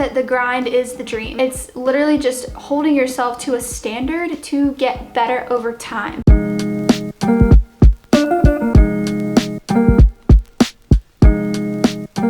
that the grind is the dream. It's literally just holding yourself to a standard to get better over time.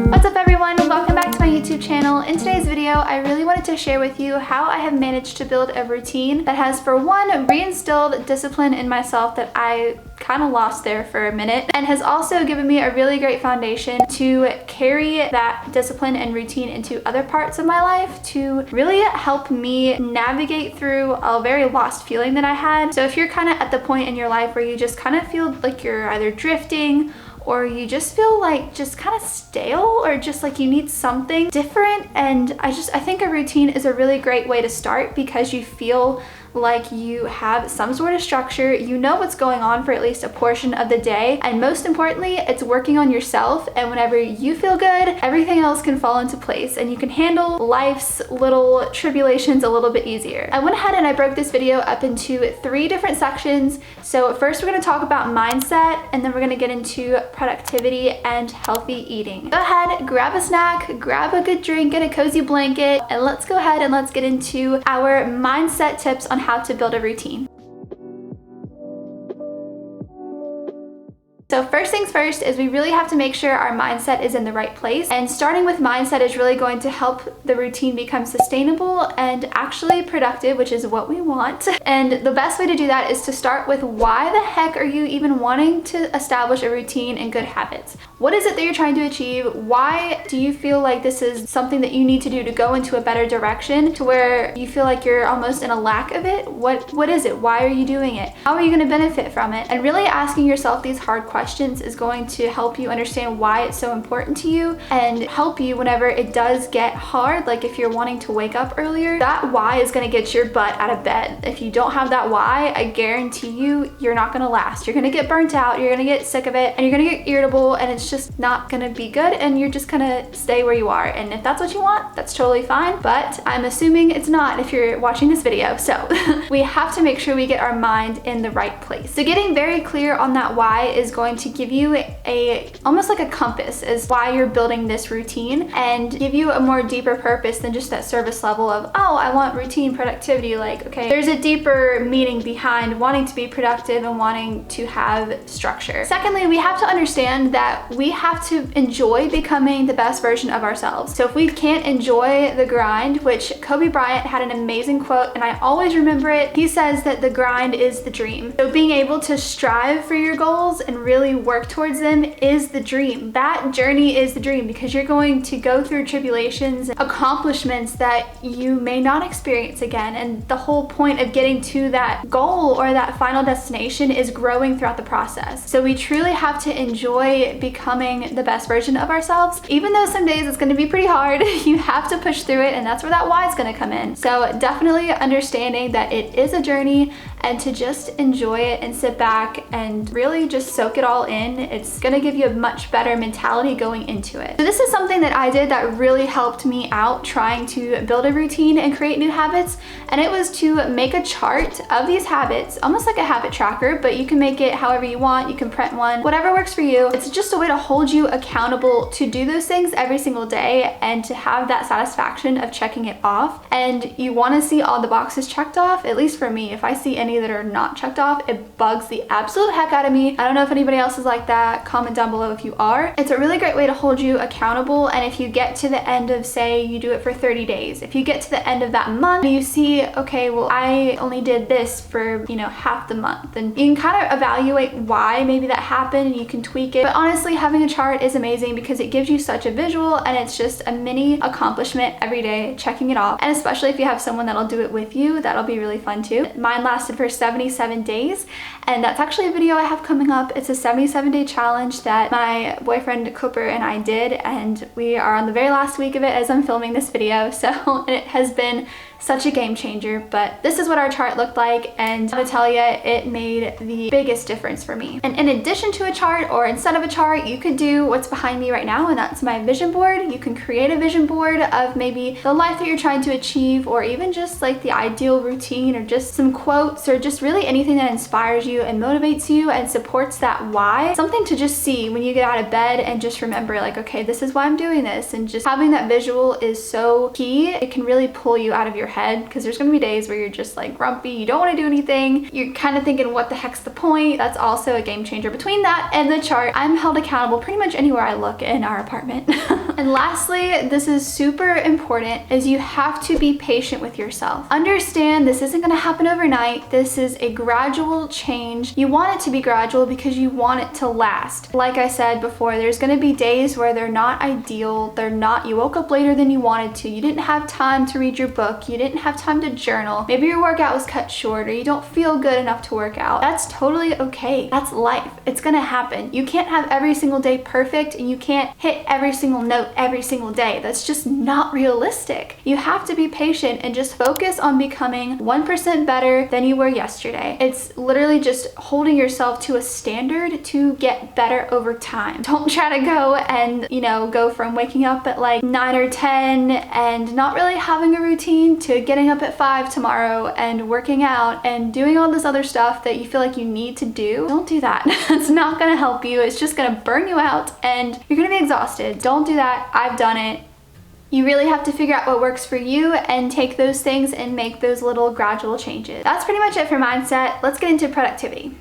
What's up everyone? Welcome back to my YouTube channel. In today's video, I really wanted to share with you how I have managed to build a routine that has, for one, reinstilled discipline in myself that I kind of lost there for a minute, and has also given me a really great foundation to carry that discipline and routine into other parts of my life to really help me navigate through a very lost feeling that I had. So if you're kind of at the point in your life where you just kind of feel like you're either drifting or you just feel like just kind of stale or just like you need something different, and I think a routine is a really great way to start because you feel like you have some sort of structure, you know what's going on for at least a portion of the day, and most importantly, it's working on yourself, and whenever you feel good, everything else can fall into place and you can handle life's little tribulations a little bit easier. I went ahead and I broke this video up into 3 different sections. So first we're going to talk about mindset, and then we're going to get into productivity and healthy eating. Go ahead, grab a snack, grab a good drink, get a cozy blanket, and let's go ahead and let's get into our mindset tips on how to build a routine. So first things first is we really have to make sure our mindset is in the right place, and starting with mindset is really going to help the routine become sustainable and actually productive, which is what we want. And the best way to do that is to start with why the heck are you even wanting to establish a routine and good habits? What is it that you're trying to achieve? Why do you feel like this is something that you need to do to go into a better direction to where you feel like you're almost in a lack of it? What is it? Why are you doing it? How are you going to benefit from it? And really asking yourself these hard questions is going to help you understand why it's so important to you and help you whenever it does get hard. Like if you're wanting to wake up earlier, that why is going to get your butt out of bed. If you don't have that why, I guarantee you, you're not going to last. You're going to get burnt out, you're going to get sick of it, and you're going to get irritable, and it's just not going to be good, and you're just going to stay where you are. And if that's what you want, that's totally fine, but I'm assuming it's not if you're watching this video. So we have to make sure we get our mind in the right place. So getting very clear on that why is going to give you almost like a compass as why you're building this routine, and give you a more deeper purpose than just that surface level of, oh, I want routine productivity. Like, okay, there's a deeper meaning behind wanting to be productive and wanting to have structure. Secondly, we have to understand that we have to enjoy becoming the best version of ourselves. So if we can't enjoy the grind, which Kobe Bryant had an amazing quote and I always remember it, he says that the grind is the dream. So being able to strive for your goals and really work towards them is the dream. That journey is the dream because you're going to go through tribulations, accomplishments that you may not experience again, and the whole point of getting to that goal or that final destination is growing throughout the process. So we truly have to enjoy becoming the best version of ourselves. Even though some days it's going to be pretty hard, you have to push through it, and that's where that why is going to come in. So definitely understanding that it is a journey, and to just enjoy it and sit back and really just soak it all in. It's gonna give you a much better mentality going into it. So this is something that I did that really helped me out trying to build a routine and create new habits, and it was to make a chart of these habits, almost like a habit tracker, but you can make it however you want. You can print one, whatever works for you. It's just a way to hold you accountable to do those things every single day and to have that satisfaction of checking it off. And you want to see all the boxes checked off. At least for me, if I see any that are not checked off, it bugs the absolute heck out of me. I don't know if anybody else is like that. Comment down below if you are. It's a really great way to hold you accountable, and if you get to the end of, say, you do it for 30 days, if you get to the end of that month and you see, okay, well, I only did this for, you know, half the month, and you can kind of evaluate why maybe that happened and you can tweak it. But honestly, having a chart is amazing because it gives you such a visual, and it's just a mini accomplishment every day, checking it off. And especially if you have someone that'll do it with you, that'll be really fun too. Mine lasted for 77 days, and that's actually a video I have coming up. It's a 77-day challenge that my boyfriend Cooper and I did, and we are on the very last week of it as I'm filming this video. So it has been such a game changer. But this is what our chart looked like, and I'm gonna tell you, it made the biggest difference for me. And in addition to a chart, or instead of a chart, you could do what's behind me right now, and that's my vision board. You can create a vision board of maybe the life that you're trying to achieve, or even just like the ideal routine, or just some quotes, or just really anything that inspires you and motivates you and supports that why. Something to just see when you get out of bed and just remember, like, okay, this is why I'm doing this. And just having that visual is so key. It can really pull you out of your head, because there's gonna be days where you're just like grumpy, you don't want to do anything, you're kind of thinking, what the heck's the point? That's also a game changer. Between that and the chart, I'm held accountable pretty much anywhere I look in our apartment. And lastly, this is super important, is you have to be patient with yourself. Understand this isn't gonna happen overnight. This is a gradual change. You want it to be gradual because you want it to last. Like I said before, there's gonna be days where they're not ideal, you woke up later than you wanted to, you didn't have time to read your book, you didn't have time to journal, maybe your workout was cut short, or you don't feel good enough to work out. That's totally okay. That's life. It's gonna happen. You can't have every single day perfect, and you can't hit every single note every single day. That's just not realistic. You have to be patient and just focus on becoming 1% better than you were yesterday. It's literally just holding yourself to a standard to get better over time. Don't try to go and, go from waking up at like 9 or 10 and not really having a routine to getting up at 5 tomorrow and working out and doing all this other stuff that you feel like you need to do. Don't do that. It's not gonna help you. It's just gonna burn you out and you're gonna be exhausted. Don't do that. I've done it. You really have to figure out what works for you and take those things and make those little gradual changes. That's pretty much it for mindset. Let's get into productivity.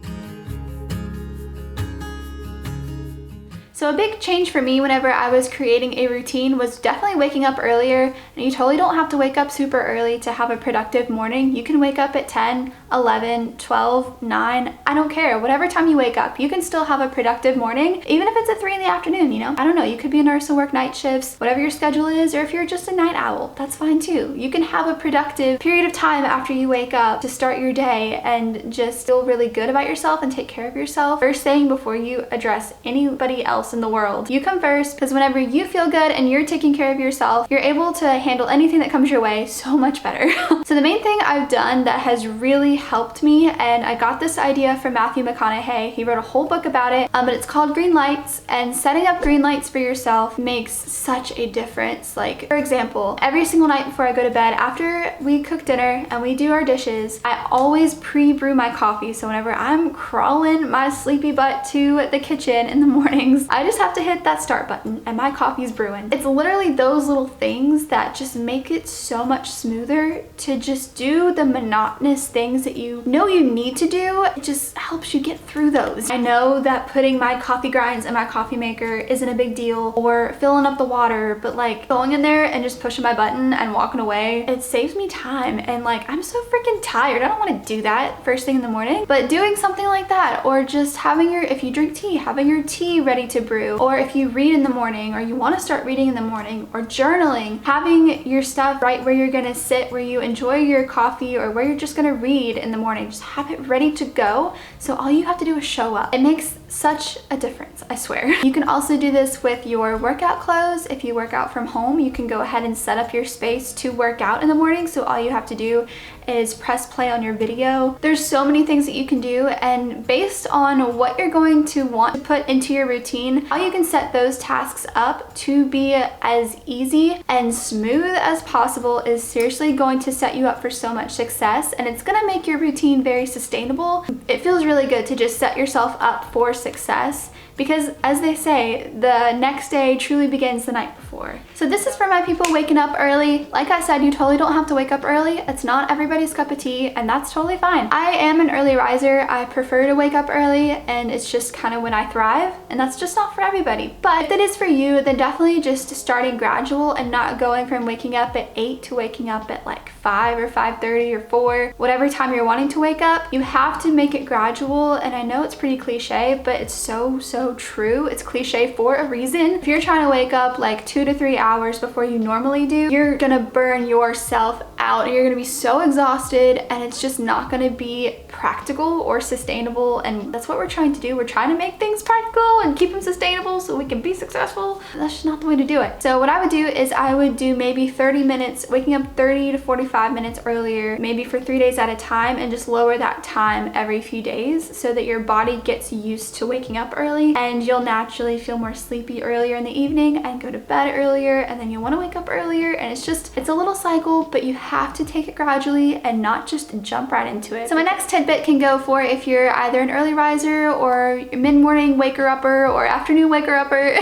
So a big change for me whenever I was creating a routine was definitely waking up earlier. And you totally don't have to wake up super early to have a productive morning. You can wake up at 10, 11, 12, 9, I don't care. Whatever time you wake up, you can still have a productive morning, even if it's at 3 in the afternoon, I don't know, you could be a nurse and work night shifts, whatever your schedule is, or if you're just a night owl, that's fine too. You can have a productive period of time after you wake up to start your day and just feel really good about yourself and take care of yourself first thing before you address anybody else in the world. You come first, because whenever you feel good and you're taking care of yourself, you're able to handle anything that comes your way so much better. So the main thing I've done that has really helped me, and I got this idea from Matthew McConaughey. He wrote a whole book about it, but it's called Green Lights, and setting up green lights for yourself makes such a difference. Like, for example, every single night before I go to bed, after we cook dinner and we do our dishes, I always pre-brew my coffee. So whenever I'm crawling my sleepy butt to the kitchen in the mornings, I just have to hit that start button and my coffee's brewing. It's literally those little things that just make it so much smoother to just do the monotonous things that you know you need to do. It just helps you get through those. I know that putting my coffee grinds in my coffee maker isn't a big deal, or filling up the water, but like going in there and just pushing my button and walking away, it saves me time. And like, I'm so freaking tired. I don't want to do that first thing in the morning, but doing something like that, or just having if you drink tea, having your tea ready to brew, or if you read in the morning, or you want to start reading in the morning, or journaling, having your stuff right where you're gonna sit, where you enjoy your coffee, or where you're just gonna read in the morning. Just have it ready to go, so all you have to do is show up. It makes such a difference, I swear. You can also do this with your workout clothes. If you work out from home, you can go ahead and set up your space to work out in the morning, so all you have to do is press play on your video. There's so many things that you can do, and based on what you're going to want to put into your routine, how you can set those tasks up to be as easy and smooth as possible is seriously going to set you up for so much success, and it's gonna make your routine very sustainable. It feels really good to just set yourself up for success, because as they say, the next day truly begins the night before. So this is for my people waking up early. Like I said, you totally don't have to wake up early. It's not everybody's cup of tea, and that's totally fine. I am an early riser. I prefer to wake up early, and it's just kind of when I thrive, and that's just not for everybody. But if it is for you, then definitely just starting gradual and not going from waking up at 8 to waking up at like 5 or 5:30 or 4, whatever time you're wanting to wake up. You have to make it gradual, and I know it's pretty cliche, but it's so true. It's cliche for a reason. If you're trying to wake up like 2 to 3 hours before you normally do, you're gonna burn yourself out and you're gonna be so exhausted, and it's just not gonna be practical or sustainable. And that's what we're trying to do. We're trying to make things practical and keep them sustainable so we can be successful. That's just not the way to do it. So what I would do is I would do maybe 30 minutes, waking up 30 to 45 minutes earlier, maybe for 3 days at a time, and just lower that time every few days so that your body gets used to waking up early, and you'll naturally feel more sleepy earlier in the evening and go to bed earlier, and then you want to wake up earlier. And it's a little cycle, but you have to take it gradually and not just jump right into it. So my next tidbit can go for if you're either an early riser or mid-morning waker-upper or afternoon waker-upper.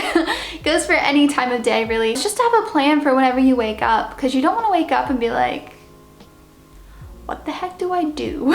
Goes for any time of day, really. It's just to have a plan for whenever you wake up, because you don't want to wake up and be like, what the heck do I do?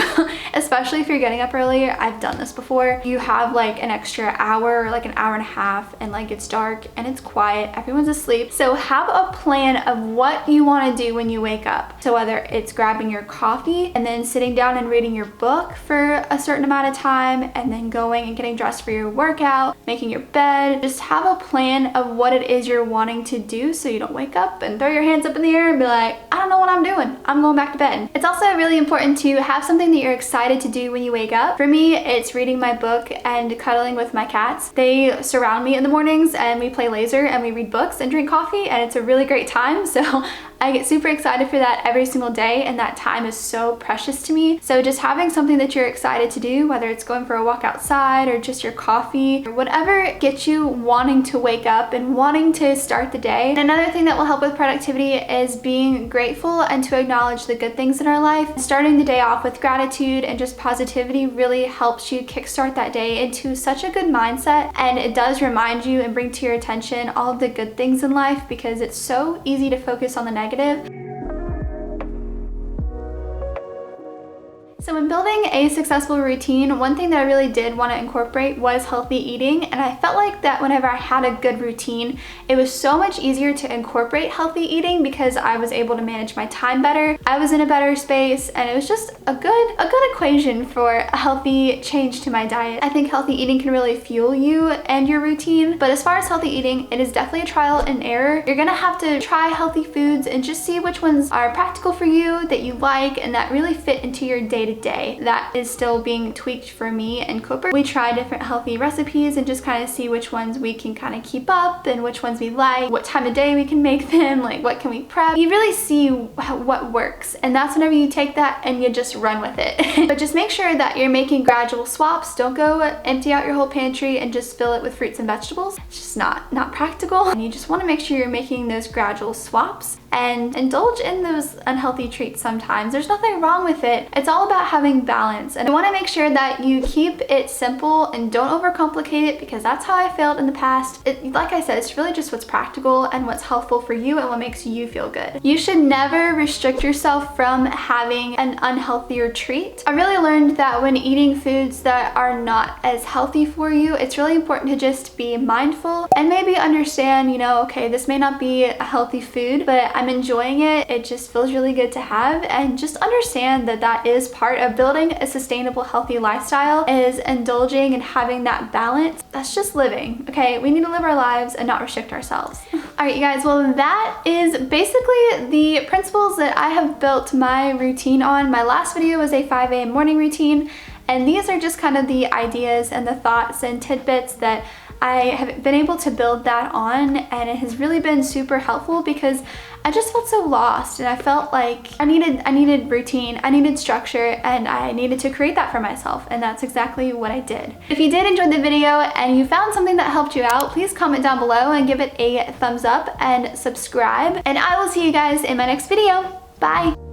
Especially if you're getting up earlier. I've done this before. You have like an extra hour or like an hour and a half, and like it's dark and it's quiet, everyone's asleep. So have a plan of what you want to do when you wake up. So whether it's grabbing your coffee and then sitting down and reading your book for a certain amount of time, and then going and getting dressed for your workout, making your bed, just have a plan of what it is you're wanting to do so you don't wake up and throw your hands up in the air and be like, I don't know what I'm doing, I'm going back to bed. It's also really important to have something that you're excited to do when you wake up. For me, it's reading my book and cuddling with my cats. They surround me in the mornings, and we play laser and we read books and drink coffee, and it's a really great time. So I get super excited for that every single day, and that time is so precious to me. So just having something that you're excited to do, whether it's going for a walk outside or just your coffee or whatever gets you wanting to wake up and wanting to start the day. And another thing that will help with productivity is being grateful and to acknowledge the good things in our life. Starting the day off with gratitude and just positivity really helps you kickstart that day into such a good mindset, and it does remind you and bring to your attention all of the good things in life, because it's so easy to focus on the negative. So when building a successful routine, one thing that I really did want to incorporate was healthy eating, and I felt like that whenever I had a good routine, it was so much easier to incorporate healthy eating because I was able to manage my time better, I was in a better space, and it was just a good equation for a healthy change to my diet. I think healthy eating can really fuel you and your routine, but as far as healthy eating, it is definitely a trial and error. You're gonna have to try healthy foods and just see which ones are practical for you, that you like, and that really fit into your day-to-day. That is still being tweaked for me and Cooper. We try different healthy recipes and just kind of see which ones we can kind of keep up and which ones we like, what time of day we can make them, like what can we prep. You really see what works, and that's whenever you take that and you just run with it. But just make sure that you're making gradual swaps. Don't go empty out your whole pantry and just fill it with fruits and vegetables. It's just not practical, and you just want to make sure you're making those gradual swaps and indulge in those unhealthy treats sometimes. There's nothing wrong with it. It's all about having balance, and I want to make sure that you keep it simple and don't overcomplicate it, because that's how I failed in the past. Like I said, it's really just what's practical and what's helpful for you and what makes you feel good. You should never restrict yourself from having an unhealthier treat. I really learned that when eating foods that are not as healthy for you, it's really important to just be mindful and maybe understand, you know, okay, this may not be a healthy food, but I'm enjoying it. It just feels really good to have, and just understand that that is part of building a sustainable, healthy lifestyle, is indulging and having that balance. That's just living, okay? We need to live our lives and not restrict ourselves. All right, you guys, well, that is basically the principles that I have built my routine on. My last video was a 5 a.m. morning routine, and these are just kind of the ideas and the thoughts and tidbits that I have been able to build that on, and it has really been super helpful because I just felt so lost, and I felt like I needed routine, I needed structure, and I needed to create that for myself, and that's exactly what I did. If you did enjoy the video and you found something that helped you out, please comment down below and give it a thumbs up and subscribe, and I will see you guys in my next video. Bye!